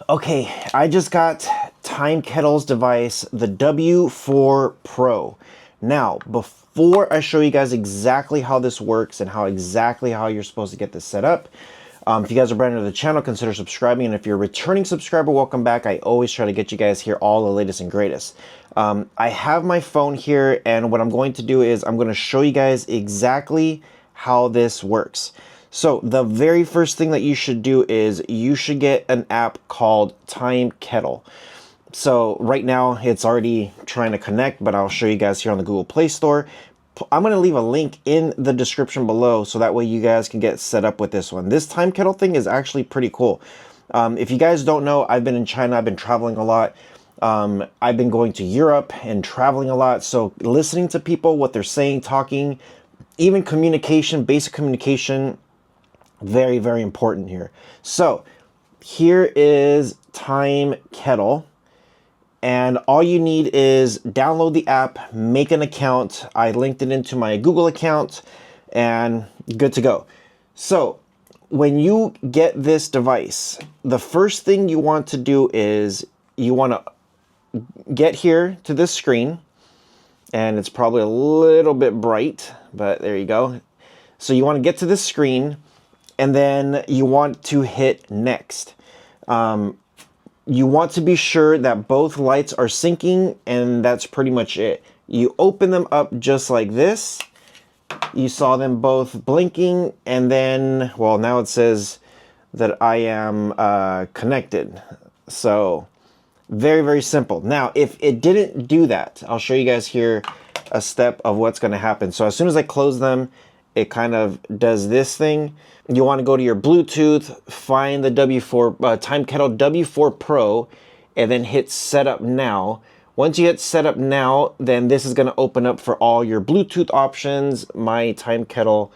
Okay, I just got Timekettle's device, the W4 Pro. Now, before I show you guys exactly how this works and exactly how you're supposed to get this set up, if you guys are brand new to the channel, consider subscribing. And if you're a returning subscriber, welcome back. I always try to get you guys here all the latest and greatest. I have my phone here, and what I'm going to do is I'm going to show you guys exactly how this works. So the very first thing that you should do is you should get an app called Timekettle. So right now it's already trying to connect, but I'll show you guys here on the Google Play Store. I'm going to leave a link in the description below so that way you guys can get set up with this one. This Timekettle thing is actually pretty cool. If you guys don't know, I've been in China, I've been traveling a lot. I've been going to Europe and traveling a lot. So listening to people, what they're saying, talking, even communication, basic communication, very, very important here. So here is Timekettle, and all you need is download the app, make an account. I linked it into my Google account and good to go. So when you get this device, the first thing you want to do is you want to get here to this screen, and it's probably a little bit bright, but there you go. So you want to get to this screen, and then you want to hit next. You want to be sure that both lights are syncing, and that's pretty much it. You open them up just like this. You saw them both blinking, and then, well, now it says that I am connected. So very, very simple. Now, if it didn't do that, I'll show you guys here a step of what's going to happen. So as soon as I close them, it kind of does this thing. You want to go to your Bluetooth, find the Timekettle W4 Pro, and then hit Setup Now. Once you hit Setup Now, then this is going to open up for all your Bluetooth options. My Timekettle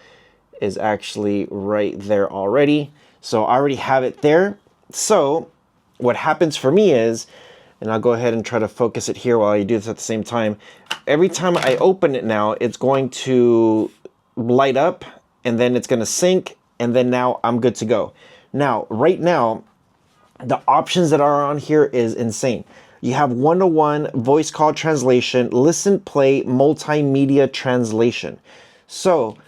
is actually right there already. So I already have it there. So what happens for me is, and I'll go ahead and try to focus it here while I do this at the same time. Every time I open it now, it's going to light up, and then it's going to sync, and then now I'm good to go. Now, right now, the options that are on here is insane. You have one-to-one voice call translation, listen, play, multimedia translation. So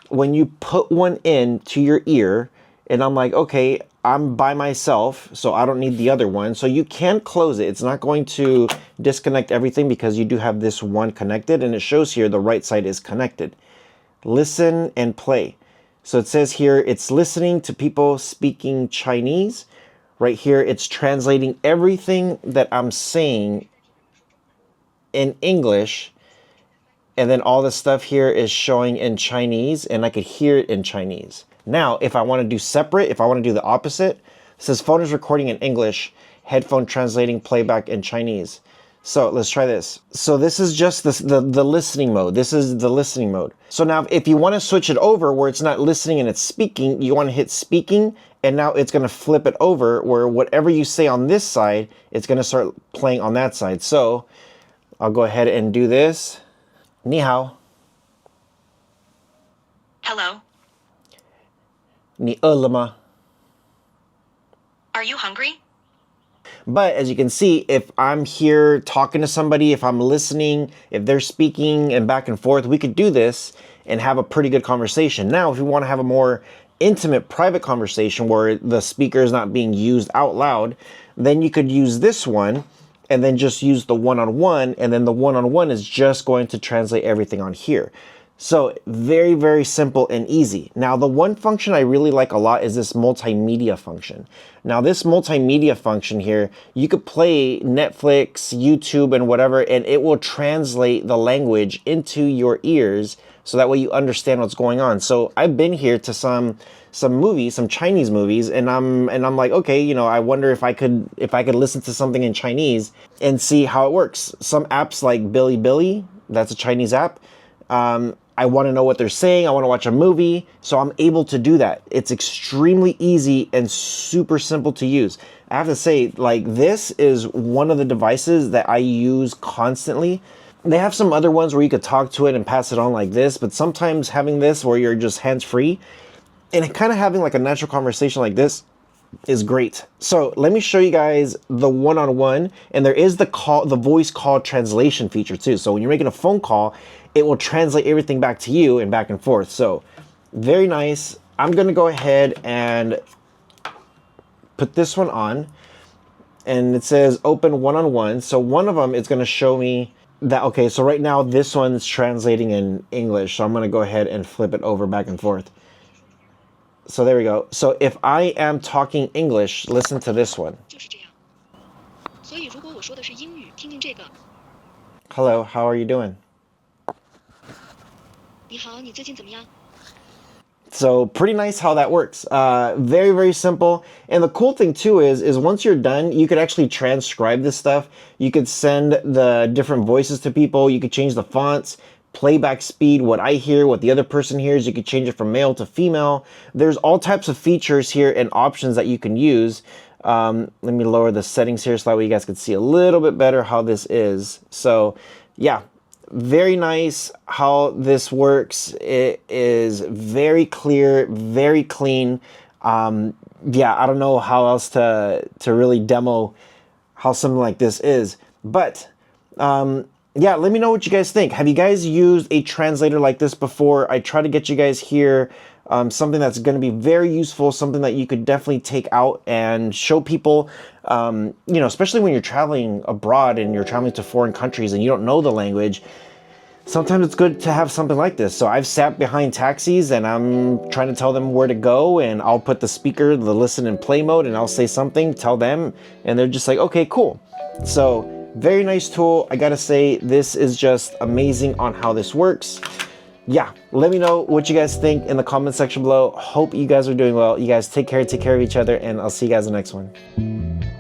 when you put one in to your ear, and I'm like, okay, I'm by myself, so I don't need the other one. So you can close it. It's not going to disconnect everything because you do have this one connected, and it shows here the right side is connected. Listen and play. So it says here it's listening to people speaking Chinese. Right here it's translating everything that I'm saying in English, and then all the stuff here is showing in Chinese, and I could hear it in Chinese. Now if I want to do separate, if I want to do the opposite, it says phone is recording in English, headphone translating playback in Chinese. So let's try this. So this is just the listening mode. This is the listening mode. So now if you want to switch it over where it's not listening and it's speaking, you want to hit speaking, and now it's going to flip it over where whatever you say on this side, it's going to start playing on that side. So I'll go ahead and do this. Ni hao. Hello. Ni le ma. Are you hungry? But as you can see, if I'm here talking to somebody, if I'm listening, if they're speaking and back and forth, we could do this and have a pretty good conversation. Now, if you want to have a more intimate, private conversation where the speaker is not being used out loud, then you could use this one and then just use the one-on-one, and then the one-on-one is just going to translate everything on here. So very, very simple and easy. Now, the one function I really like a lot is this multimedia function. Now, this multimedia function here, you could play Netflix, YouTube, and whatever, and it will translate the language into your ears so that way you understand what's going on. So I've been here to some movies, some Chinese movies, and I'm like, okay, you know, I wonder if I could listen to something in Chinese and see how it works. Some apps like Bilibili, that's a Chinese app. I want to know what they're saying. I want to watch a movie. So I'm able to do that. It's extremely easy and super simple to use. I have to say, like, this is one of the devices that I use constantly. They have some other ones where you could talk to it and pass it on like this, but sometimes having this where you're just hands-free and kind of having like a natural conversation like this is great. So let me show you guys the one-on-one, and there is the voice call translation feature too. So when you're making a phone call, it will translate everything back to you and back and forth. So very nice. I'm gonna go ahead and put this one on, and it says open one-on-one. So one of them is gonna show me that, okay, so right now this one's translating in English. So I'm gonna go ahead and flip it over back and forth. So there we go. So if I am talking English, listen to this one. Hello, how are you doing? So pretty nice how that works. Very, very simple. And the cool thing too is once you're done, you could actually transcribe this stuff. You could send the different voices to people. You could change the fonts, playback speed, what I hear, what the other person hears. You could change it from male to female. There's all types of features here and options that you can use. Let me lower the settings here so that way you guys can see a little bit better how this is. So yeah, very nice how this works. It is very clear, very clean. Yeah, I don't know how else to really demo how something like this is, but yeah, let me know what you guys think. Have you guys used a translator like this before? I try to get you guys here something that's going to be very useful, something that you could definitely take out and show people, you know, especially when you're traveling abroad and you're traveling to foreign countries and you don't know the language. Sometimes it's good to have something like this. So I've sat behind taxis and I'm trying to tell them where to go, and I'll put the speaker, the listen and play mode, and I'll say something, tell them, and they're just like, okay, cool. So very nice tool. I gotta say, this is just amazing on how this works. Yeah, let me know what you guys think in the comment section below. Hope you guys are doing well. You guys take care of each other, and I'll see you guys in the next one.